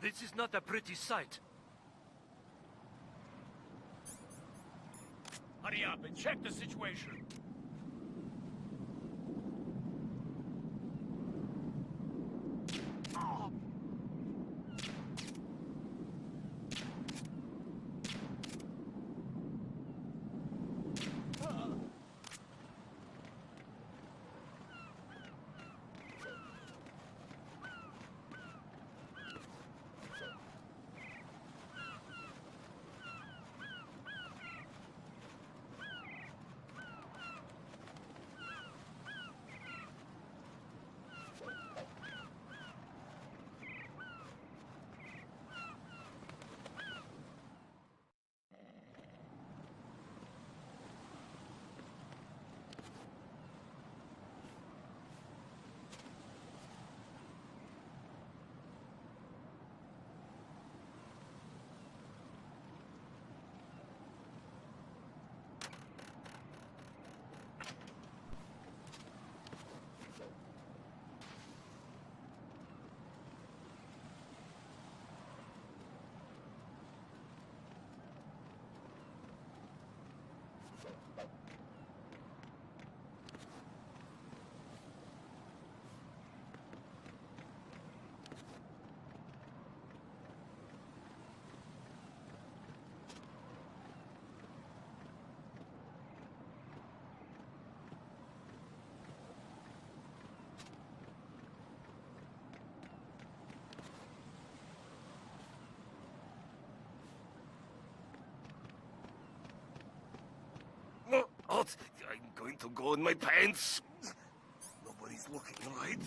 This is not a pretty sight. Hurry up and check the situation. What? I'm going to go in my pants. Nobody's looking, right?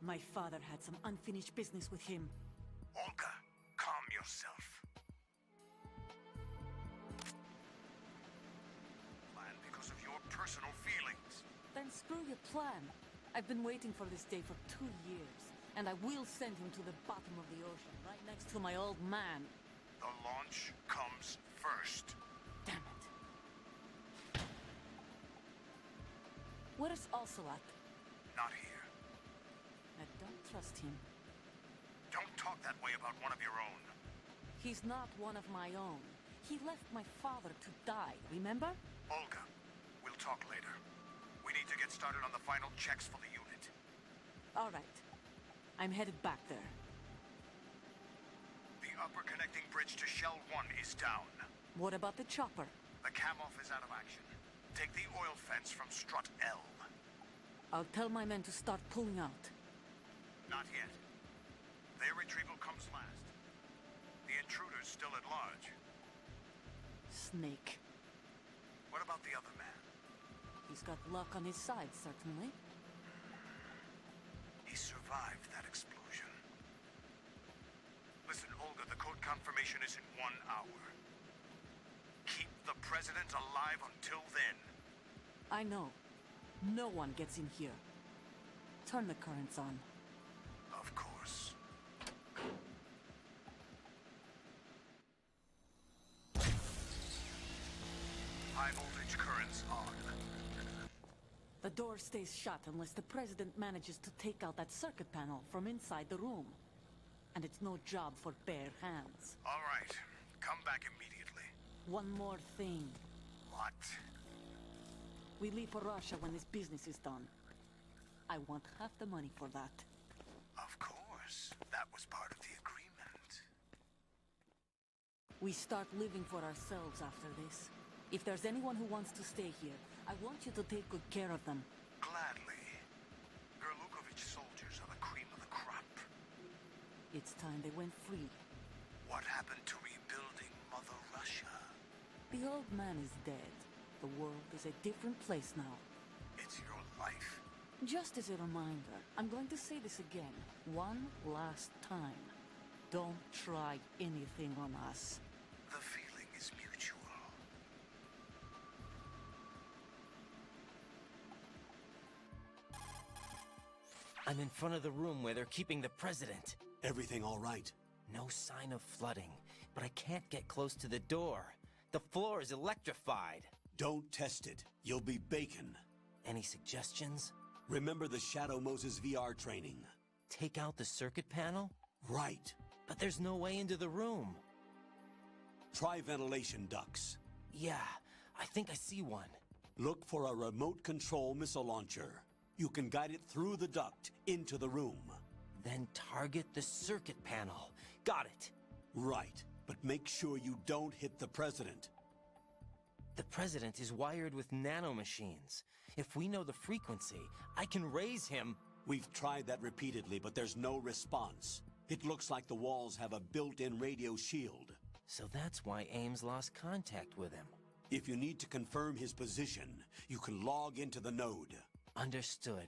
My father had some unfinished business with him. Olga, calm yourself. Plan because of your personal feelings. Then screw your plan. I've been waiting for this day for 2 years, and I will send him to the bottom of the ocean, right next to my old man. The launch comes first. Damn it. Where is Ocelot? Not here. I don't trust him. Don't talk that way about one of your own. He's not one of my own. He left my father to die, remember? Olga, we'll talk later. We need to get started on the final checks for the unit. All right. I'm headed back there. The upper connecting bridge to Shell 1 is down. What about the chopper? The cam-off is out of action. Take the oil fence from strut L. I'll tell my men to start pulling out. Not yet. Their retrieval comes last. The intruder's still at large. Snake. What about the other man? He's got luck on his side, certainly. He survived that explosion. Listen, Olga, the code confirmation is in 1 hour. Keep the president alive until then. I know. No one gets in here. Turn the currents on. Of course. High voltage currents on. The door stays shut unless the President manages to take out that circuit panel from inside the room. And it's no job for bare hands. All right. Come back immediately. One more thing. What? We leave for Russia when this business is done. I want half the money for that. Of course. That was part of the agreement. We start living for ourselves after this. If there's anyone who wants to stay here, I want you to take good care of them. Gladly. Gerlukovich soldiers are the cream of the crop. It's time they went free. What happened to rebuilding Mother Russia? The old man is dead. The world is a different place now. It's your life. Just as a reminder, I'm going to say this again, one last time. Don't try anything on us. The feeling is mutual. I'm in front of the room where they're keeping the president. Everything all right? No sign of flooding, but I can't get close to the door. The floor is electrified. Don't test it. You'll be bacon. Any suggestions? Remember the Shadow Moses VR training? Take out the circuit panel? Right. But there's no way into the room. Try ventilation ducts. Yeah, I think I see one. Look for a remote control missile launcher. You can guide it through the duct into the room. Then target the circuit panel. Got it. Right, but make sure you don't hit the president. The president is wired with nanomachines. If we know the frequency, I can raise him. We've tried that repeatedly, but there's no response. It looks like the walls have a built-in radio shield. So that's why Ames lost contact with him. If you need to confirm his position, you can log into the node. Understood.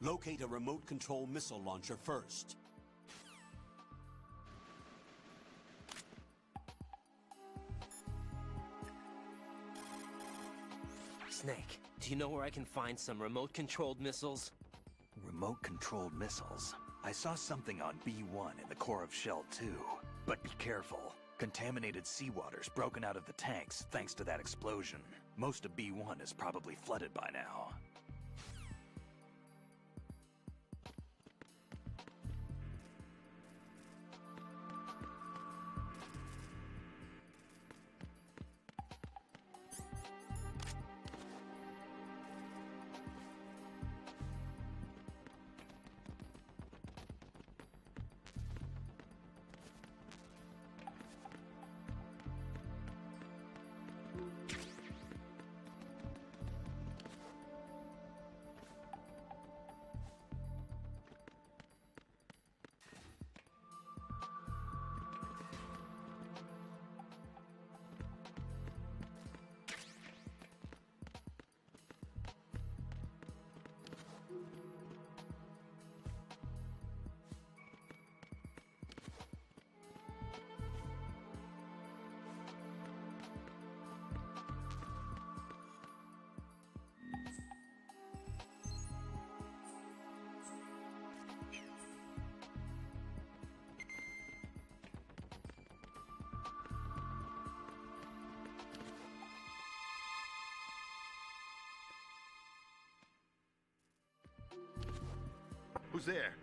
Locate a remote control missile launcher first. Snake, do you know where I can find some remote-controlled missiles? Remote-controlled missiles. I saw something on B1 in the core of Shell 2. But be careful. Contaminated seawater's broken out of the tanks thanks to that explosion. Most of B1 is probably flooded by now. Who's there?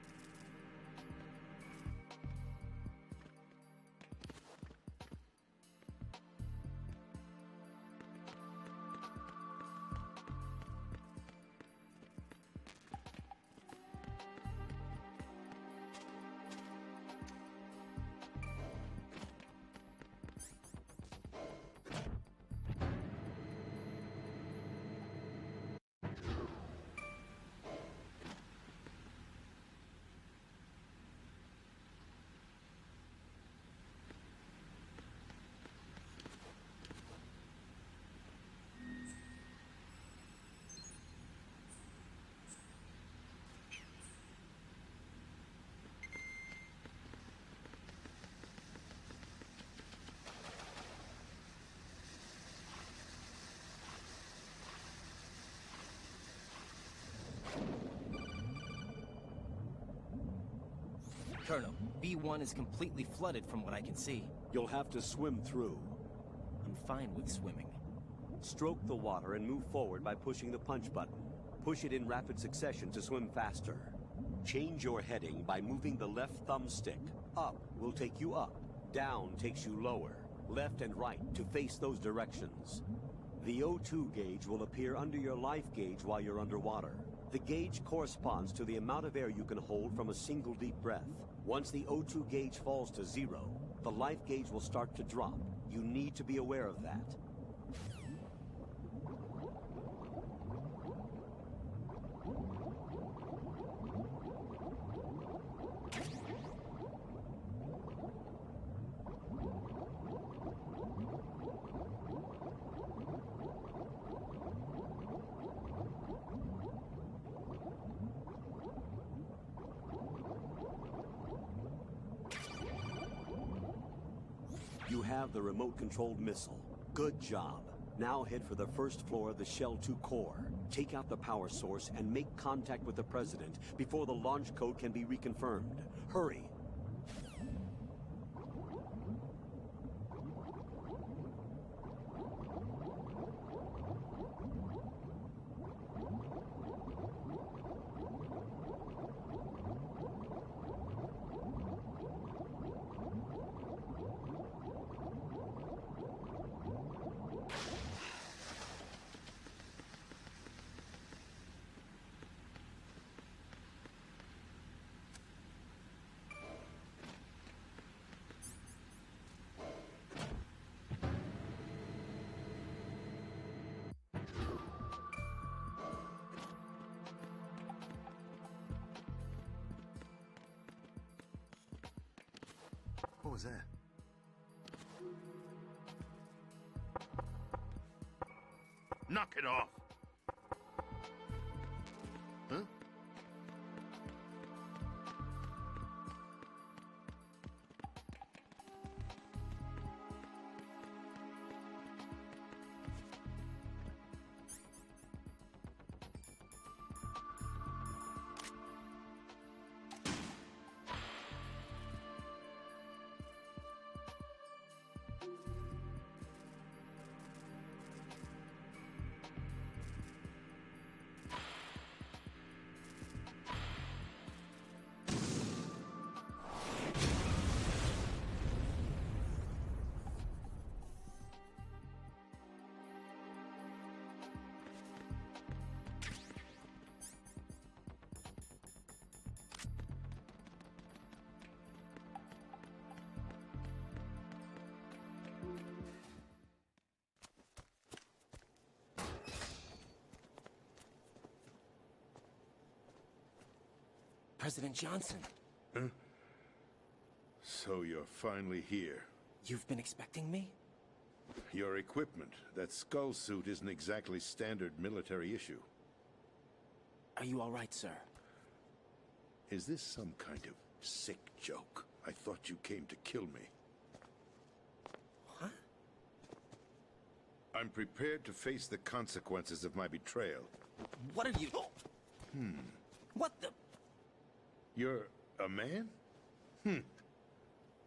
Colonel, B1 is completely flooded from what I can see. You'll have to swim through. I'm fine with swimming. Stroke the water and move forward by pushing the punch button. Push it in rapid succession to swim faster. Change your heading by moving the left thumbstick. Up will take you up. Down takes you lower. Left and right to face those directions. The O2 gauge will appear under your life gauge while you're underwater. The gauge corresponds to the amount of air you can hold from a single deep breath. Once the O2 gauge falls to 0, the life gauge will start to drop. You need to be aware of that. You have the remote-controlled missile. Good job. Now head for the first floor of the Shell 2 core. Take out the power source and make contact with the President before the launch code can be reconfirmed. Hurry. What was that? Knock it off. Huh? President Johnson, So you're finally here. you've been expecting me? Your equipment, that skull suit isn't exactly standard military issue. Are you all right, sir? Is this some kind of sick joke? I thought you came to kill me. What? I'm prepared to face the consequences of my betrayal. What are you... What the... You're a man?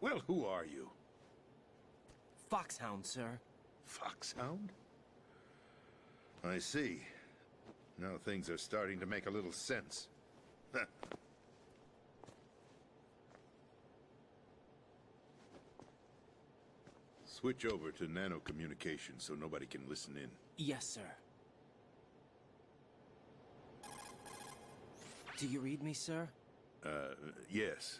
Well, who are you? Foxhound, sir. Foxhound? I see. Now things are starting to make a little sense. Switch over to nano-communication so nobody can listen in. Yes, sir. Do you read me, sir? Yes.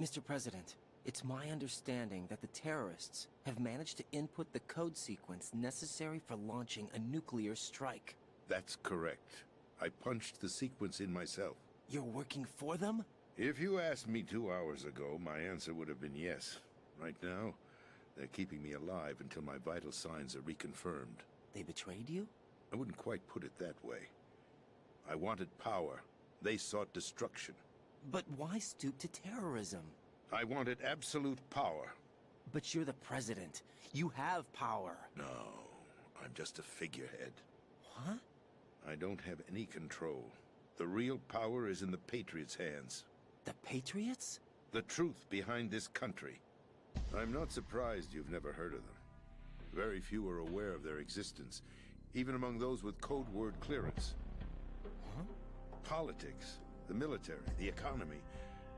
Mr. President, it's my understanding that the terrorists have managed to input the code sequence necessary for launching a nuclear strike. That's correct. I punched the sequence in myself. You're working for them? If you asked me 2 hours ago, my answer would have been yes. Right now, they're keeping me alive until my vital signs are reconfirmed. They betrayed you? I wouldn't quite put it that way. I wanted power. They sought destruction. But why stoop to terrorism? I wanted absolute power. But you're the president. You have power. No, I'm just a figurehead. What? I don't have any control. The real power is in the Patriots' hands. The Patriots? The truth behind this country. I'm not surprised you've never heard of them. Very few are aware of their existence, even among those with code word clearance. Huh? Politics, the military, the economy,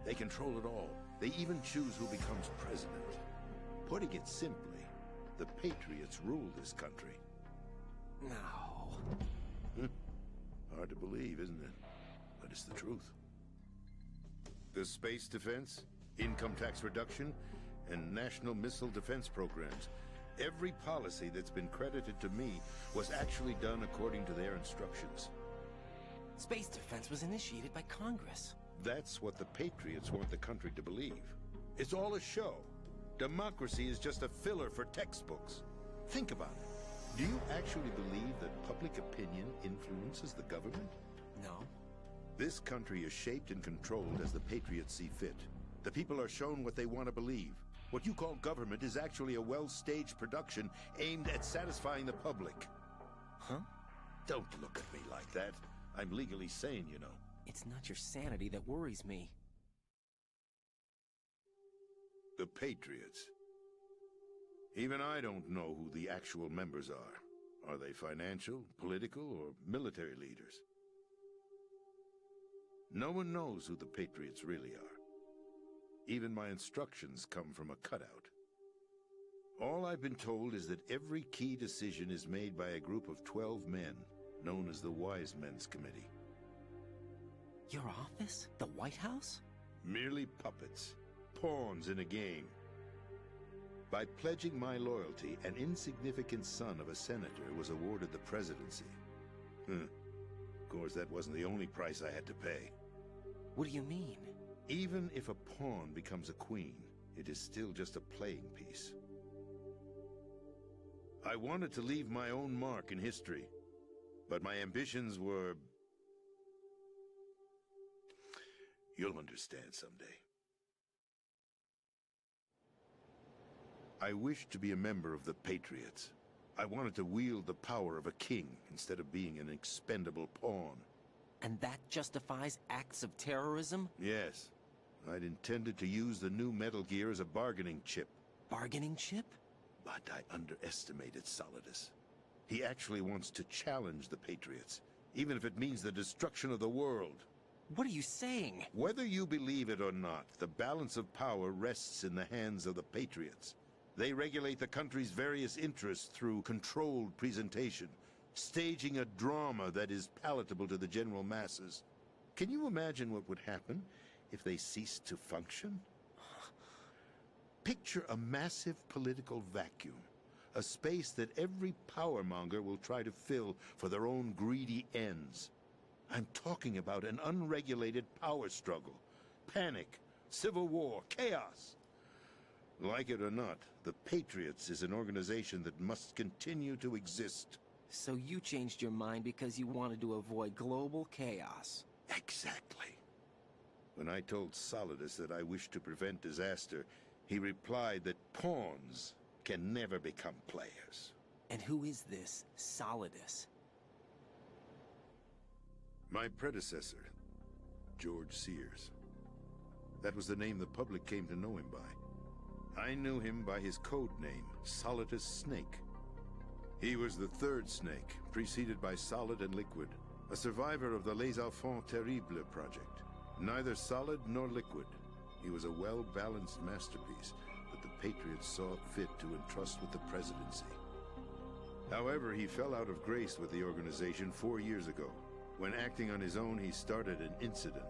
they control it all. They even choose who becomes president. Putting it simply, the Patriots rule this country. No. Hard to believe, isn't it? But it's the truth. The space defense, income tax reduction, and national missile defense programs. Every policy that's been credited to me was actually done according to their instructions. Space defense was initiated by Congress. That's what the Patriots want the country to believe. It's all a show. Democracy is just a filler for textbooks. Think about it. Do you actually believe that public opinion influences the government? No. This country is shaped and controlled as the Patriots see fit. The people are shown what they want to believe. What you call government is actually a well-staged production aimed at satisfying the public. Huh? Don't look at me like that. I'm legally sane, you know. It's not your sanity that worries me. The Patriots. Even I don't know who the actual members are. Are they financial, political, or military leaders? No one knows who the Patriots really are. Even my instructions come from a cutout. All I've been told is that every key decision is made by a group of 12 men, known as the Wise Men's Committee. Your office? The White House? Merely puppets, pawns in a game. By pledging my loyalty, an insignificant son of a senator was awarded the presidency. Of course, that wasn't the only price I had to pay. What do you mean? Even if a pawn becomes a queen, it is still just a playing piece. I wanted to leave my own mark in history, but my ambitions were... You'll understand someday. I wished to be a member of the Patriots. I wanted to wield the power of a king instead of being an expendable pawn. And that justifies acts of terrorism? Yes. I'd intended to use the new Metal Gear as a bargaining chip. Bargaining chip? But I underestimated Solidus. He actually wants to challenge the Patriots, even if it means the destruction of the world. What are you saying? Whether you believe it or not, the balance of power rests in the hands of the Patriots. They regulate the country's various interests through controlled presentation, staging a drama that is palatable to the general masses. Can you imagine what would happen if they ceased to function? Picture a massive political vacuum, a space that every powermonger will try to fill for their own greedy ends. I'm talking about an unregulated power struggle, panic, civil war, chaos. Like it or not, the Patriots is an organization that must continue to exist. So you changed your mind because you wanted to avoid global chaos. Exactly. When I told Solidus that I wished to prevent disaster, he replied that pawns can never become players. And who is this Solidus? My predecessor, George Sears. That was the name the public came to know him by. I knew him by his code name, Solidus Snake. He was the third Snake, preceded by Solid and Liquid, a survivor of the Les Enfants Terribles project. Neither solid nor liquid, he was a well-balanced masterpiece that the Patriots saw fit to entrust with the presidency. However, he fell out of grace with the organization 4 years ago. When acting on his own, he started an incident.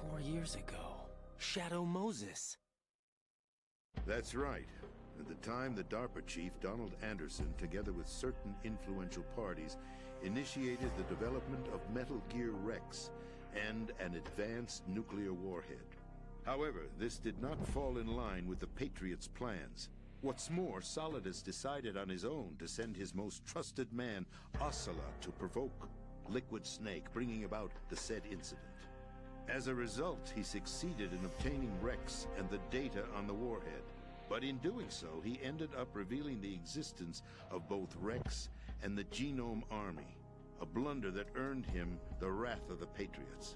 4 years ago? Shadow Moses. That's right. At the time, the DARPA chief, Donald Anderson, together with certain influential parties, initiated the development of Metal Gear Rex and an advanced nuclear warhead. However, this did not fall in line with the Patriots' plans. What's more, Solidus decided on his own to send his most trusted man, Ocelot, to provoke Liquid Snake, bringing about the said incident. As a result, he succeeded in obtaining Rex and the data on the warhead. But in doing so, he ended up revealing the existence of both Rex and the Genome Army, a blunder that earned him the wrath of the Patriots.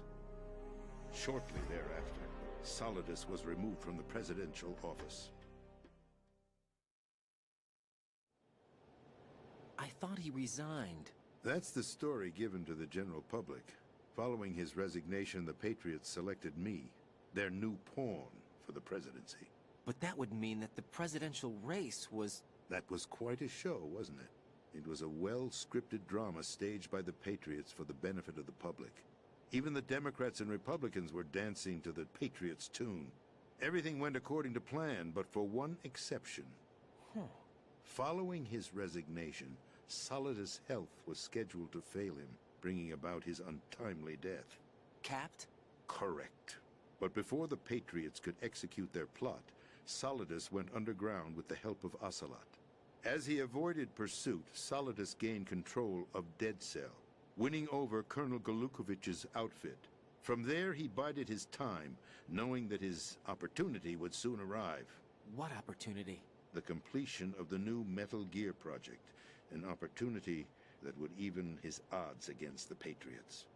Shortly thereafter, Solidus was removed from the presidential office. I thought he resigned. That's the story given to the general public. Following his resignation, the Patriots selected me, their new pawn, for the presidency. But that would mean that the presidential race was... That was quite a show, wasn't it? It was a well-scripted drama staged by the Patriots for the benefit of the public. Even the Democrats and Republicans were dancing to the Patriots' tune. Everything went according to plan, but for one exception. Following his resignation, Solidus' health was scheduled to fail him, bringing about his untimely death. Capped? Correct. But before the Patriots could execute their plot, Solidus went underground with the help of Ocelot. As he avoided pursuit, Solidus gained control of Dead Cell, winning over Colonel Golukovich's outfit. From there, he bided his time, knowing that his opportunity would soon arrive. What opportunity? The completion of the new Metal Gear project, an opportunity that would even his odds against the Patriots.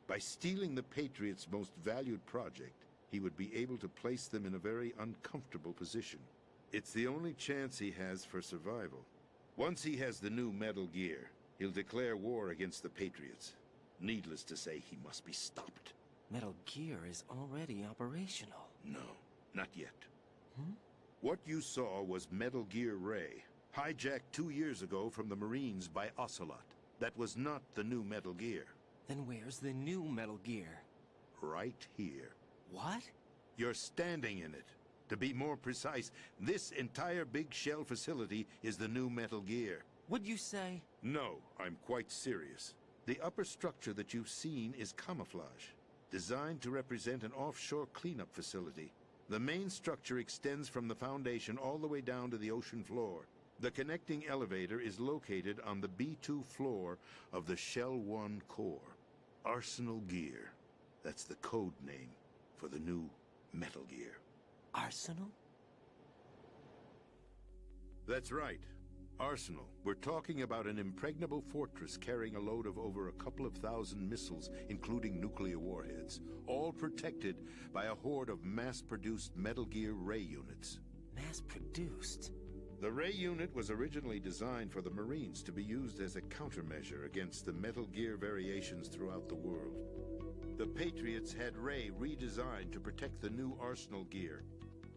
By stealing the Patriots' most valued project, he would be able to place them in a very uncomfortable position. It's the only chance he has for survival. Once he has the new Metal Gear, he'll declare war against the Patriots. Needless to say, he must be stopped. Metal Gear is already operational. No, not yet. What you saw was Metal Gear Ray, hijacked 2 years ago from the Marines by Ocelot. That was not the new Metal Gear. Then where's the new Metal Gear? Right here. What? You're standing in it. To be more precise, this entire big shell facility is the new Metal Gear. Would you say? No, I'm quite serious. The upper structure that you've seen is camouflage, designed to represent an offshore cleanup facility. The main structure extends from the foundation all the way down to the ocean floor. The connecting elevator is located on the B2 floor of the Shell 1 core. Arsenal Gear. That's the code name for the new Metal Gear. Arsenal? That's right. Arsenal. We're talking about an impregnable fortress carrying a load of over a couple of thousand missiles, including nuclear warheads, all protected by a horde of mass-produced Metal Gear Ray units. Mass-produced? The Ray unit was originally designed for the Marines to be used as a countermeasure against the Metal Gear variations throughout the world. The Patriots had Ray redesigned to protect the new Arsenal Gear.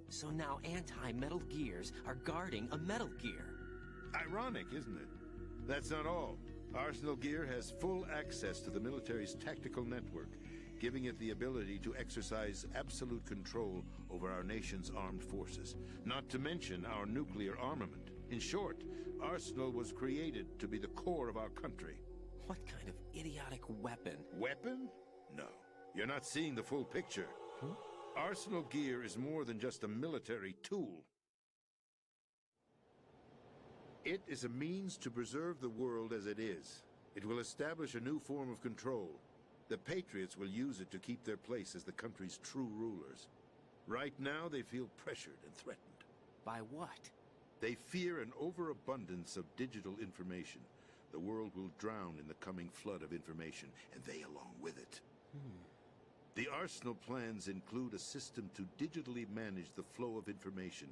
So now anti-Metal Gears are guarding a Metal Gear. Ironic, isn't it? That's not all. Arsenal Gear has full access to the military's tactical network, giving it the ability to exercise absolute control over our nation's armed forces, not to mention our nuclear armament. In short, Arsenal was created to be the core of our country. What kind of idiotic weapon? Weapon? No. You're not seeing the full picture. Arsenal Gear is more than just a military tool. It is a means to preserve the world as it is. It will establish a new form of control. The Patriots will use it to keep their place as the country's true rulers. Right now, they feel pressured and threatened. By what? They fear an overabundance of digital information. The world will drown in the coming flood of information, and they along with it. The Arsenal plans include a system to digitally manage the flow of information,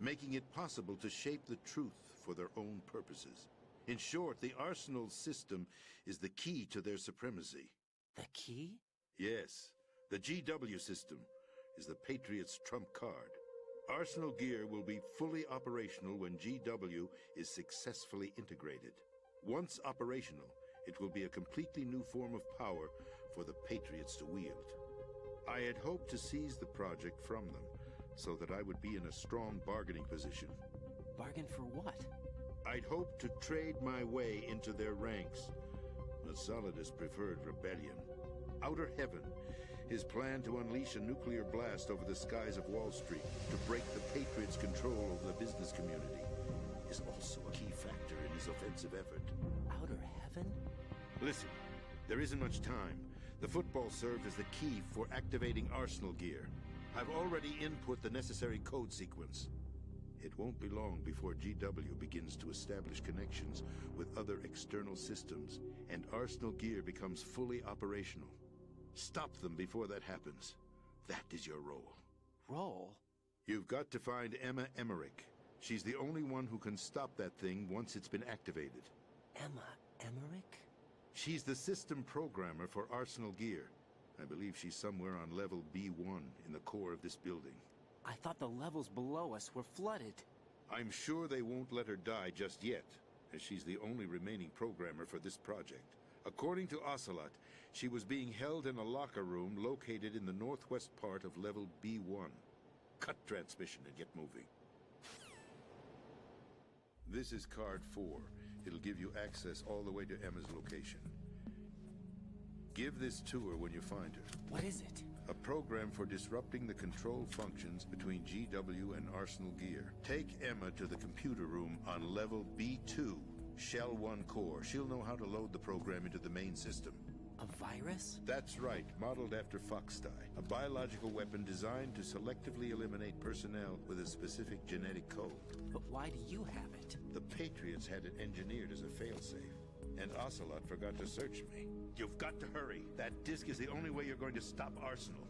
making it possible to shape the truth for their own purposes. In short, the Arsenal system is the key to their supremacy. The key? Yes, the GW system is the Patriots' trump card. Arsenal Gear will be fully operational when GW is successfully integrated. Once operational, it will be a completely new form of power for the Patriots to wield. I had hoped to seize the project from them, so that I would be in a strong bargaining position. Bargain for what? I'd hoped to trade my way into their ranks. But Solidus preferred rebellion. Outer Heaven, his plan to unleash a nuclear blast over the skies of Wall Street to break the Patriots' control over the business community, is also a key factor in his offensive effort. Outer Heaven? Listen, there isn't much time. The football served as the key for activating Arsenal Gear. I've already input the necessary code sequence. It won't be long before GW begins to establish connections with other external systems, and Arsenal Gear becomes fully operational. Stop them before that happens. That is your role. Roll? You've got to find Emma Emmerich. She's the only one who can stop that thing once it's been activated. Emma Emmerich? She's the system programmer for Arsenal Gear. I believe she's somewhere on level B1 in the core of this building. I thought the levels below us were flooded. I'm sure they won't let her die just yet, as she's the only remaining programmer for this project. According to Ocelot, she was being held in a locker room located in the northwest part of level B1. Cut transmission and get moving. This is card 4. It'll give you access all the way to Emma's location. Give this to her when you find her. What is it? A program for disrupting the control functions between GW and Arsenal Gear. Take Emma to the computer room on level B2, Shell 1 core. She'll know how to load the program into the main system. A virus? That's right, modeled after Foxdie. A biological weapon designed to selectively eliminate personnel with a specific genetic code. But why do you have it? The Patriots had it engineered as a failsafe. And Ocelot forgot to search me. You've got to hurry. That disk is the only way you're going to stop Arsenal.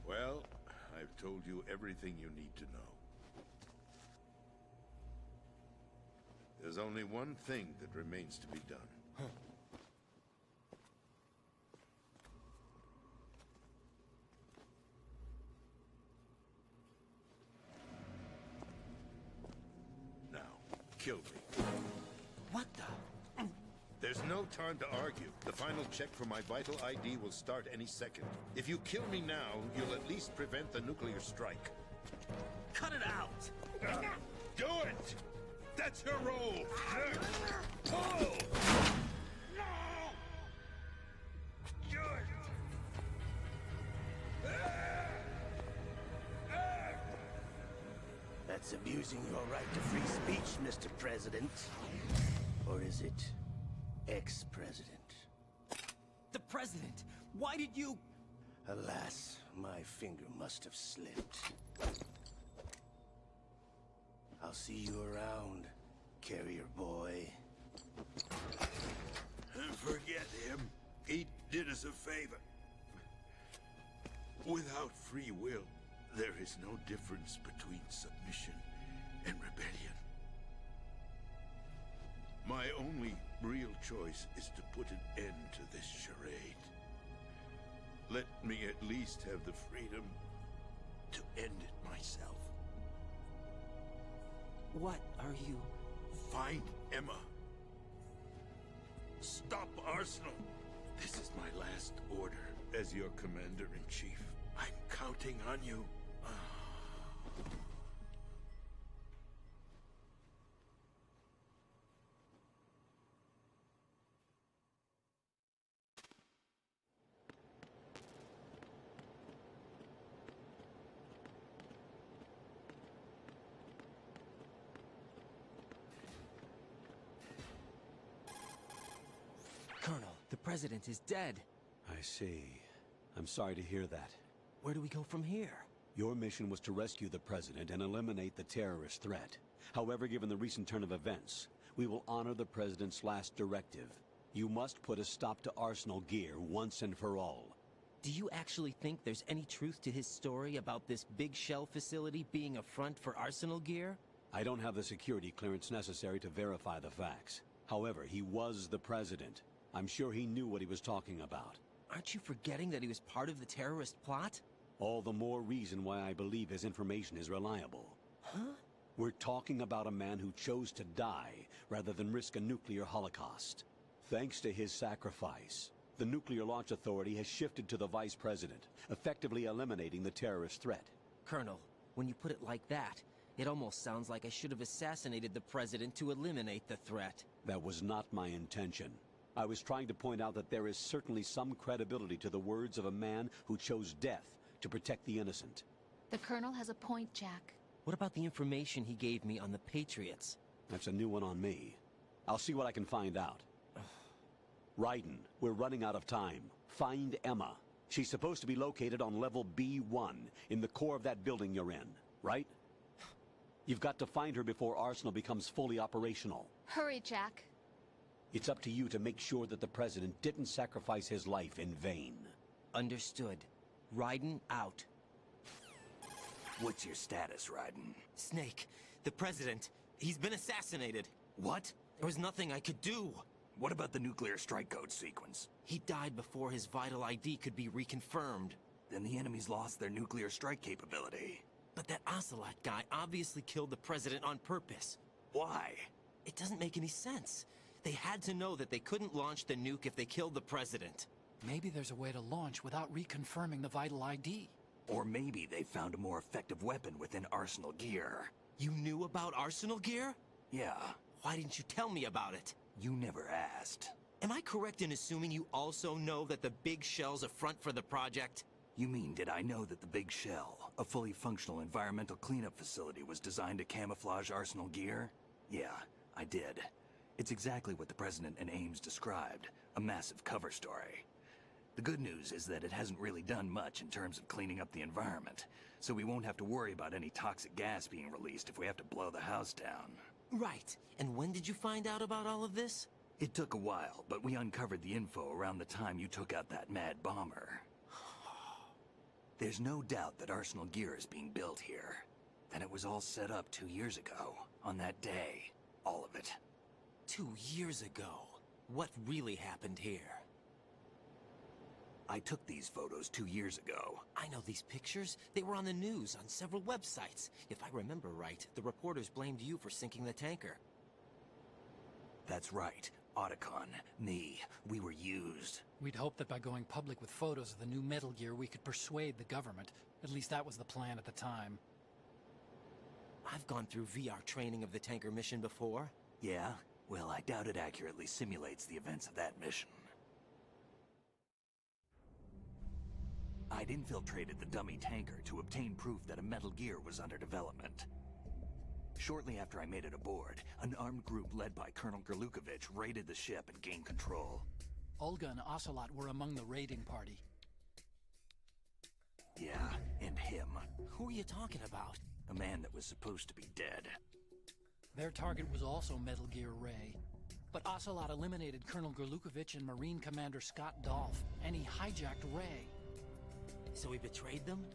Well, I've told you everything you need to know. There's only one thing that remains to be done. Now, kill me. What the? There's no time to argue. The final check for my vital ID will start any second. If you kill me now, you'll at least prevent the nuclear strike. Cut it out! Do it! That's your role! Pull! No! Good! That's abusing your right to free speech, Mr. President. Or is it ex-president? The president! Why did you... Alas, my finger must have slipped. I'll see you around, carrier boy. Forget him. He did us a favor. Without free will, there is no difference between submission and rebellion. My only real choice is to put an end to this charade. Let me at least have the freedom to end it myself. What are you... Find Emma. Stop Arsenal. This is my last order as your commander-in-chief. I'm counting on you. Colonel, the president is dead. I see. I'm sorry to hear that. Where do we go from here? Your mission was to rescue the president and eliminate the terrorist threat. However, given the recent turn of events, we will honor the president's last directive. You must put a stop to Arsenal Gear once and for all. Do you actually think there's any truth to his story about this big shell facility being a front for Arsenal Gear? I don't have the security clearance necessary to verify the facts. However, he was the president. I'm sure he knew what he was talking about. Aren't you forgetting that he was part of the terrorist plot? All the more reason why I believe his information is reliable. Huh? We're talking about a man who chose to die rather than risk a nuclear holocaust. Thanks to his sacrifice, the Nuclear Launch Authority has shifted to the vice president, effectively eliminating the terrorist threat. Colonel, when you put it like that, it almost sounds like I should have assassinated the president to eliminate the threat. That was not my intention. I was trying to point out that there is certainly some credibility to the words of a man who chose death to protect the innocent. The Colonel has a point, Jack. What about the information he gave me on the Patriots? That's a new one on me. I'll see what I can find out. Raiden, we're running out of time. Find Emma. She's supposed to be located on level B1, in the core of that building you're in, right? You've got to find her before Arsenal becomes fully operational. Hurry, Jack. It's up to you to make sure that the President didn't sacrifice his life in vain. Understood. Raiden out. What's your status, Raiden? Snake, the President, he's been assassinated. What? There was nothing I could do. What about the nuclear strike code sequence? He died before his vital ID could be reconfirmed. Then the enemy's lost their nuclear strike capability. But that Ocelot guy obviously killed the President on purpose. Why? It doesn't make any sense. They had to know that they couldn't launch the nuke if they killed the President. Maybe there's a way to launch without reconfirming the vital ID. Or maybe they found a more effective weapon within Arsenal gear. You knew about Arsenal gear? Yeah. Why didn't you tell me about it? You never asked. Am I correct in assuming you also know that the Big Shell's a front for the project? You mean, did I know that the Big Shell, a fully functional environmental cleanup facility, was designed to camouflage Arsenal gear? Yeah, I did. It's exactly what the President and Ames described, a massive cover story. The good news is that it hasn't really done much in terms of cleaning up the environment, so we won't have to worry about any toxic gas being released if we have to blow the house down. Right. And when did you find out about all of this? It took a while, but we uncovered the info around the time you took out that mad bomber. There's no doubt that Arsenal gear is being built here. Then it was all set up 2 years ago, on that day. All of it. 2 years ago? What really happened here? I took these photos 2 years ago. I know these pictures. They were on the news, on several websites. If I remember right, the reporters blamed you for sinking the tanker. That's right. Otacon, me, we were used. We'd hoped that by going public with photos of the new Metal Gear, we could persuade the government. At least that was the plan at the time. I've gone through VR training of the tanker mission before. Yeah? Well, I doubt it accurately simulates the events of that mission. I'd infiltrated the dummy tanker to obtain proof that a Metal Gear was under development. Shortly after I made it aboard, an armed group led by Colonel Gerlukovich raided the ship and gained control. Olga and Ocelot were among the raiding party. Yeah, and him. Who are you talking about? A man that was supposed to be dead. Their target was also Metal Gear Ray. But Ocelot eliminated Colonel Gerlukovich and Marine Commander Scott Dolph, and he hijacked Ray. So he betrayed them?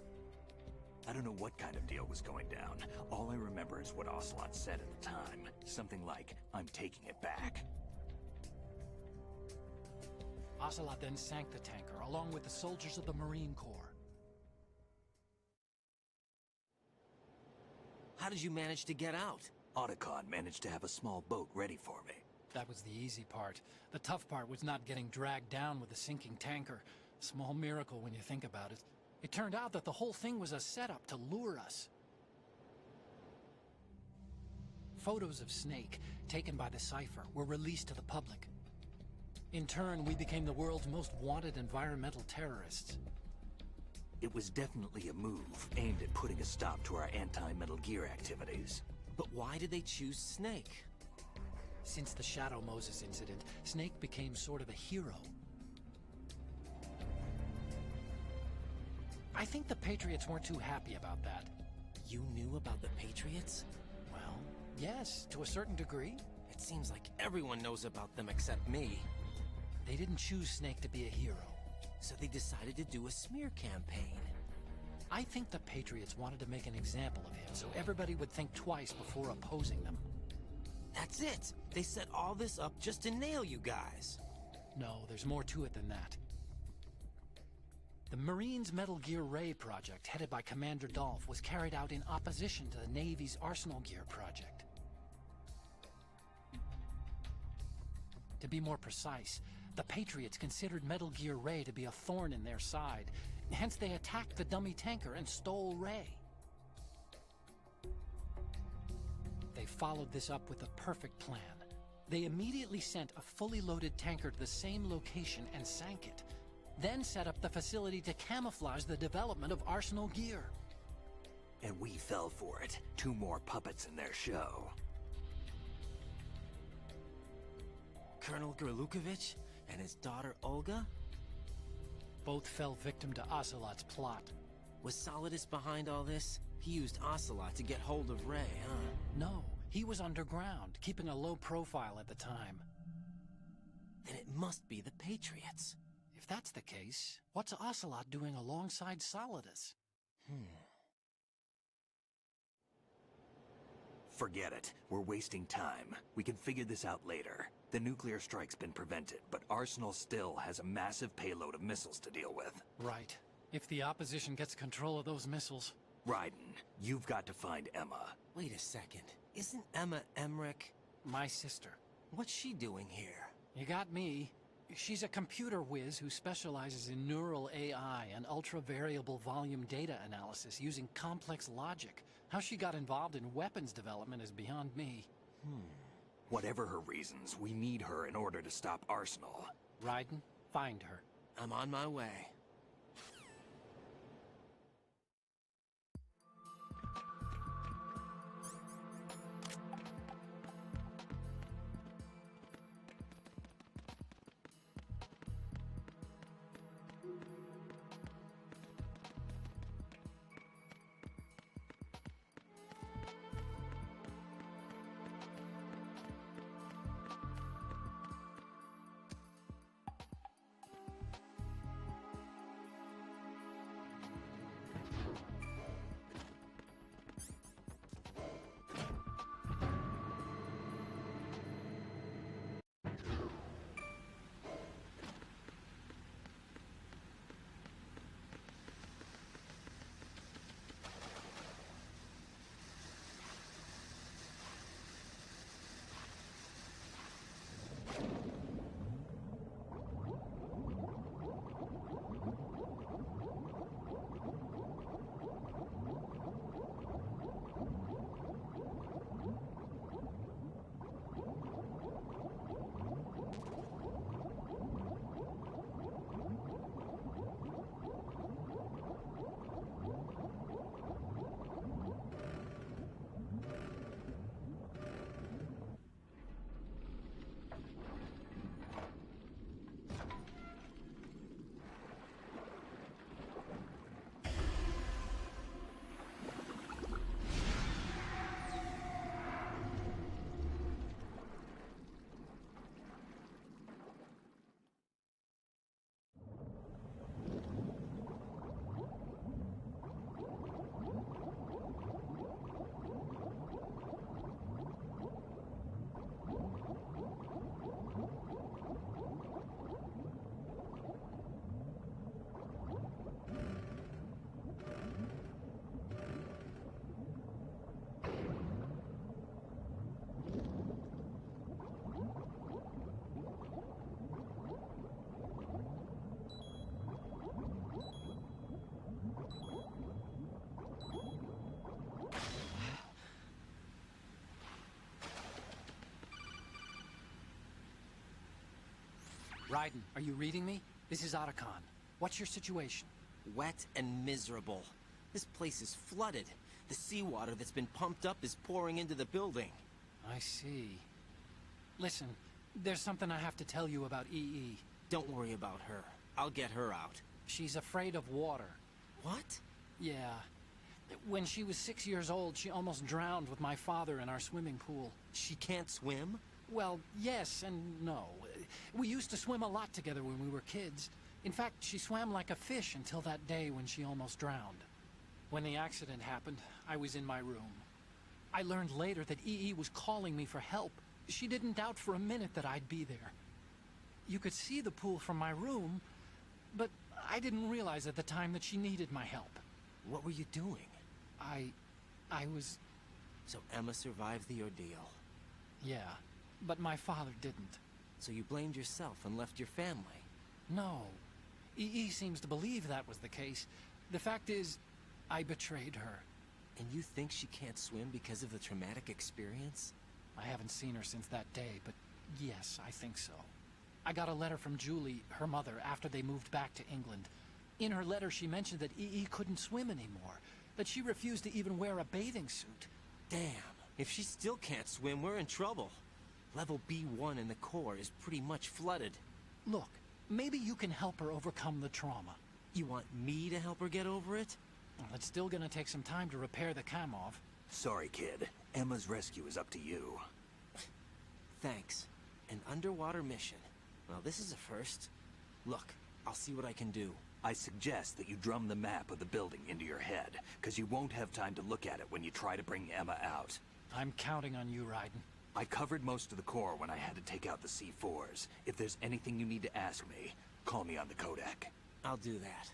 I don't know what kind of deal was going down. All I remember is what Ocelot said at the time. Something like, "I'm taking it back." Ocelot then sank the tanker, along with the soldiers of the Marine Corps. How did you manage to get out? Otacon managed to have a small boat ready for me. That was the easy part. The tough part was not getting dragged down with the sinking tanker. Small miracle when you think about it. It turned out that the whole thing was a setup to lure us. Photos of Snake, taken by the Cypher, were released to the public. In turn, we became the world's most wanted environmental terrorists. It was definitely a move aimed at putting a stop to our anti-Metal Gear activities. But why did they choose Snake? Since the Shadow Moses incident, Snake became sort of a hero. I think the Patriots weren't too happy about that. You knew about the Patriots? Well, yes, to a certain degree. It seems like everyone knows about them except me. They didn't choose Snake to be a hero. So they decided to do a smear campaign. I think the Patriots wanted to make an example of him so everybody would think twice before opposing them. That's it! They set all this up just to nail you guys. No, there's more to it than that. The Marines' Metal Gear Ray project, headed by Commander Dolph, was carried out in opposition to the Navy's Arsenal Gear project. To be more precise, the Patriots considered Metal Gear Ray to be a thorn in their side. Hence, they attacked the dummy tanker and stole Ray. They followed this up with a perfect plan. They immediately sent a fully loaded tanker to the same location and sank it. Then set up the facility to camouflage the development of Arsenal Gear. And we fell for it. 2 more puppets in their show. Colonel Gerlukovich and his daughter Olga? Both fell victim to Ocelot's plot. Was Solidus behind all this? He used Ocelot to get hold of Ray, huh? No, he was underground, keeping a low profile at the time. Then it must be the Patriots. If that's the case, what's Ocelot doing alongside Solidus? Forget it. We're wasting time. We can figure this out later. The nuclear strike's been prevented, but Arsenal still has a massive payload of missiles to deal with. Right. If the opposition gets control of those missiles... Raiden, you've got to find Emma. Wait a second. Isn't Emma Emmerich? My sister. What's she doing here? You got me. She's a computer whiz who specializes in neural AI and ultra-variable volume data analysis using complex logic. How she got involved in weapons development is beyond me. Whatever her reasons, we need her in order to stop Arsenal. Raiden, find her. I'm on my way. Raiden, are you reading me? This is Otacon. What's your situation? Wet and miserable. This place is flooded. The seawater that's been pumped up is pouring into the building. I see. Listen, there's something I have to tell you about EE. Don't worry about her. I'll get her out. She's afraid of water. What? Yeah. When she was 6 years old, she almost drowned with my father in our swimming pool. She can't swim? Well, yes and no. We used to swim a lot together when we were kids. In fact, she swam like a fish until that day when she almost drowned. When the accident happened, I was in my room. I learned later that EE was calling me for help. She didn't doubt for a minute that I'd be there. You could see the pool from my room, but I didn't realize at the time that she needed my help. What were you doing? I was... So Emma survived the ordeal? Yeah, but my father didn't. So you blamed yourself and left your family? No. EE seems to believe that was the case. The fact is, I betrayed her. And you think she can't swim because of the traumatic experience? I haven't seen her since that day, but yes, I think so. I got a letter from Julie, her mother, after they moved back to England. In her letter, she mentioned that EE couldn't swim anymore, that she refused to even wear a bathing suit. Damn, if she still can't swim, we're in trouble. Level B1 in the core is pretty much flooded. Look, maybe you can help her overcome the trauma. You want me to help her get over it? Well, it's still gonna take some time to repair the Kamov. Sorry, kid. Emma's rescue is up to you. Thanks. An underwater mission. Well, this is a first. Look, I'll see what I can do. I suggest that you drum the map of the building into your head, because you won't have time to look at it when you try to bring Emma out. I'm counting on you, Raiden. I covered most of the core when I had to take out the C4s. If there's anything you need to ask me, call me on the Kodak. I'll do that.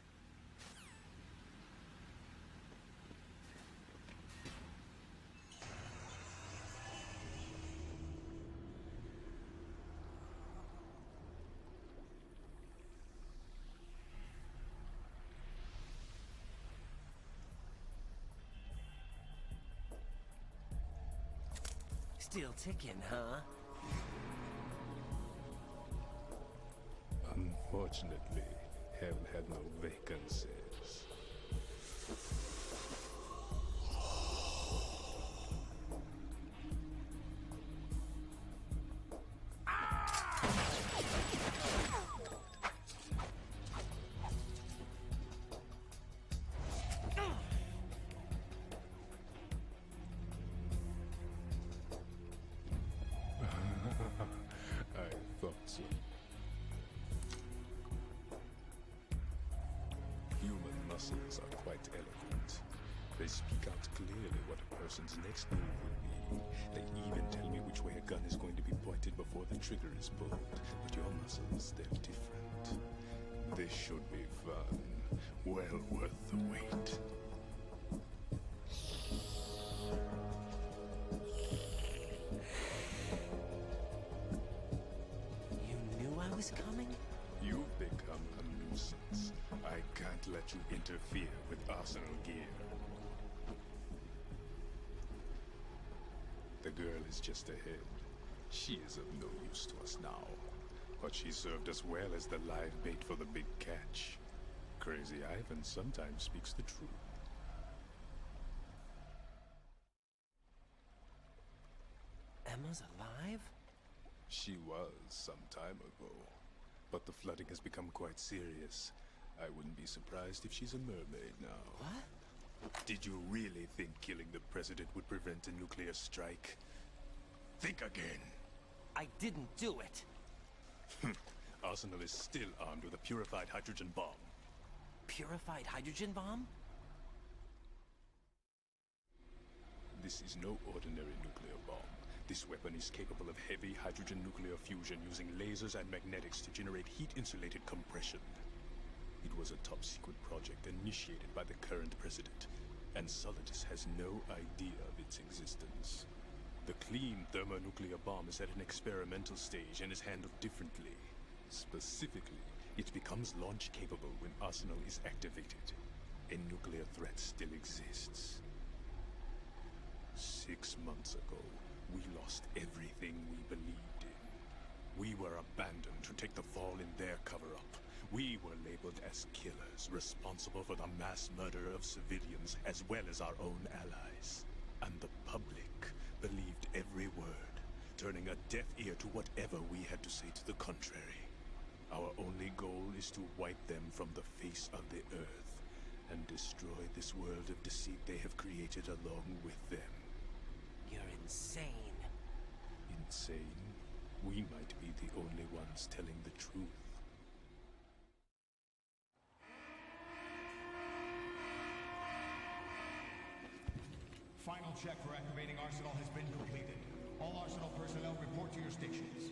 Still ticking, huh? Unfortunately, hell had no vacancies. I thought so. Human muscles are quite eloquent. They speak out clearly what a person's next move will be. They even tell me which way a gun is going to be pointed before the trigger is pulled. But your muscles, they're different. This should be fun. Well worth the wait. I was coming? You've become a nuisance. I can't let you interfere with Arsenal gear. The girl is just ahead. She is of no use to us now. But she served us well as the live bait for the big catch. Crazy Ivan sometimes speaks the truth. Emma's alive? She was some time ago, but the flooding has become quite serious. I wouldn't be surprised if she's a mermaid now. What? Did you really think killing the president would prevent a nuclear strike? Think again. I didn't do it. Arsenal is still armed with a purified hydrogen bomb. Purified hydrogen bomb? This is no ordinary nuclear bomb. This weapon is capable of heavy hydrogen nuclear fusion using lasers and magnetics to generate heat-insulated compression. It was a top-secret project initiated by the current president, and Solidus has no idea of its existence. The clean thermonuclear bomb is at an experimental stage and is handled differently. Specifically, it becomes launch-capable when Arsenal is activated. A nuclear threat still exists. 6 months ago, we lost everything we believed in. We were abandoned to take the fall in their cover-up. We were labeled as killers, responsible for the mass murder of civilians as well as our own allies. And the public believed every word, turning a deaf ear to whatever we had to say to the contrary. Our only goal is to wipe them from the face of the earth and destroy this world of deceit they have created along with them. You're insane. Insane? We might be the only ones telling the truth. Final check for activating Arsenal has been completed. All Arsenal personnel report to your stations.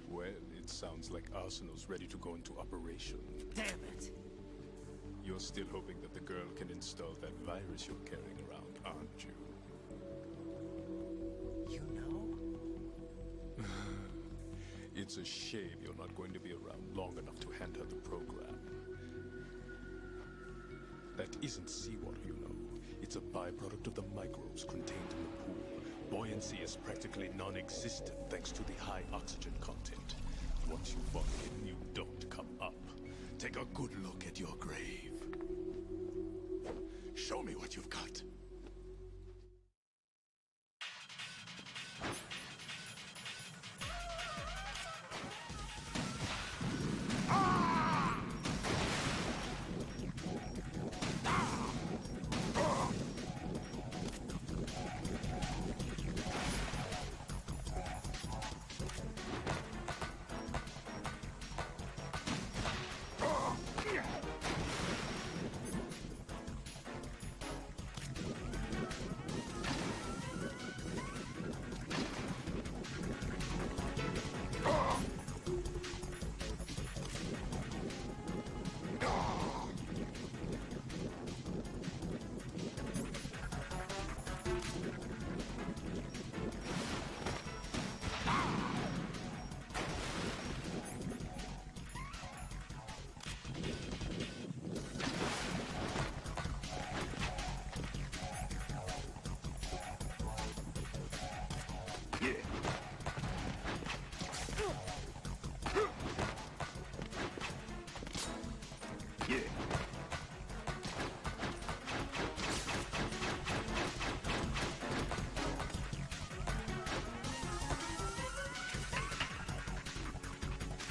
Well, it sounds like Arsenal's ready to go into operation. Damn it! You're still hoping that the girl can install that virus you're carrying around, aren't you? You know? It's a shame you're not going to be around long enough to hand her the program. That isn't seawater, you know. It's a byproduct of the microbes contained in the pool. Buoyancy is practically non-existent thanks to the high oxygen content. Once you fall in, you don't come up. Take a good look at your grave. Show me what you've got.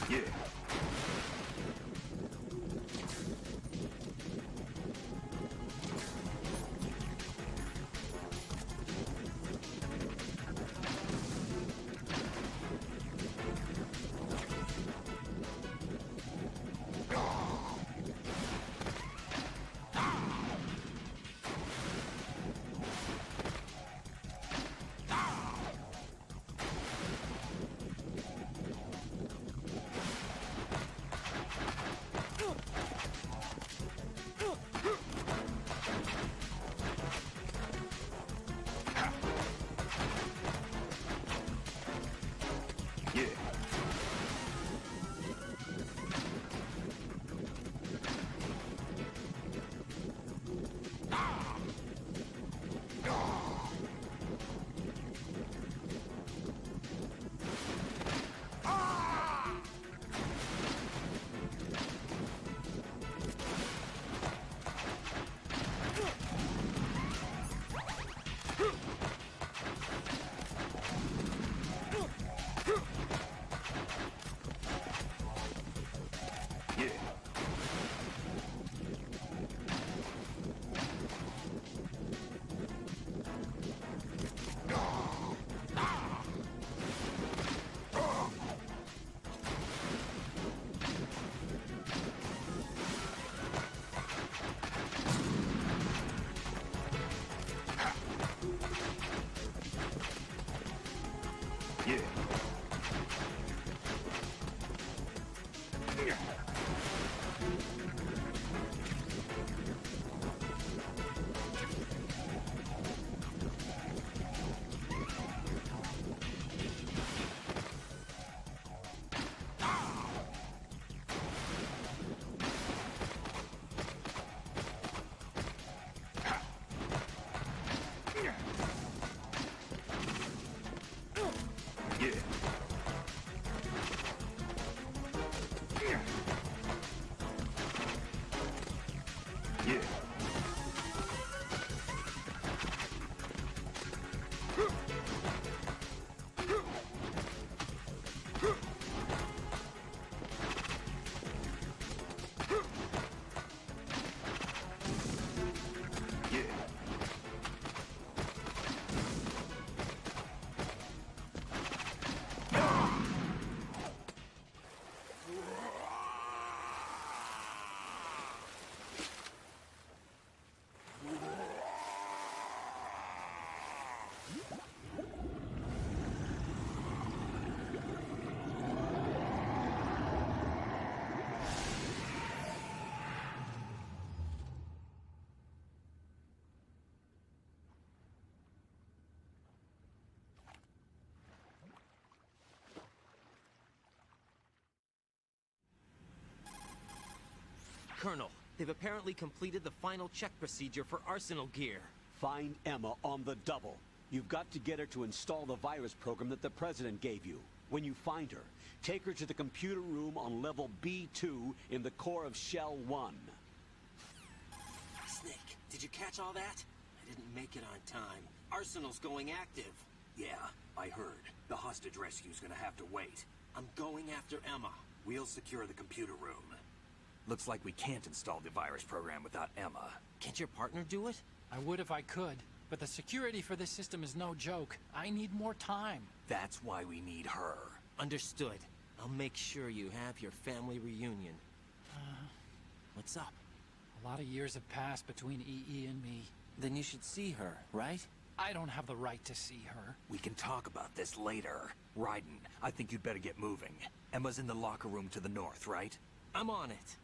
Yeah. Colonel, they've apparently completed the final check procedure for arsenal gear. Find Emma on the double. You've got to get her to install the virus program that the President gave you. When you find her, take her to the computer room on level B2 in the core of Shell 1. Snake, did you catch all that? I didn't make it on time. Arsenal's going active. Yeah, I heard. The hostage rescue's gonna have to wait. I'm going after Emma. We'll secure the computer room. Looks like we can't install the virus program without Emma. Can't your partner do it? I would if I could, but the security for this system is no joke. I need more time. That's why we need her. Understood. I'll make sure you have your family reunion. What's up? A lot of years have passed between EE and me. Then you should see her, right? I don't have the right to see her. We can talk about this later. Raiden, I think you'd better get moving. Emma's in the locker room to the north, right? I'm on it.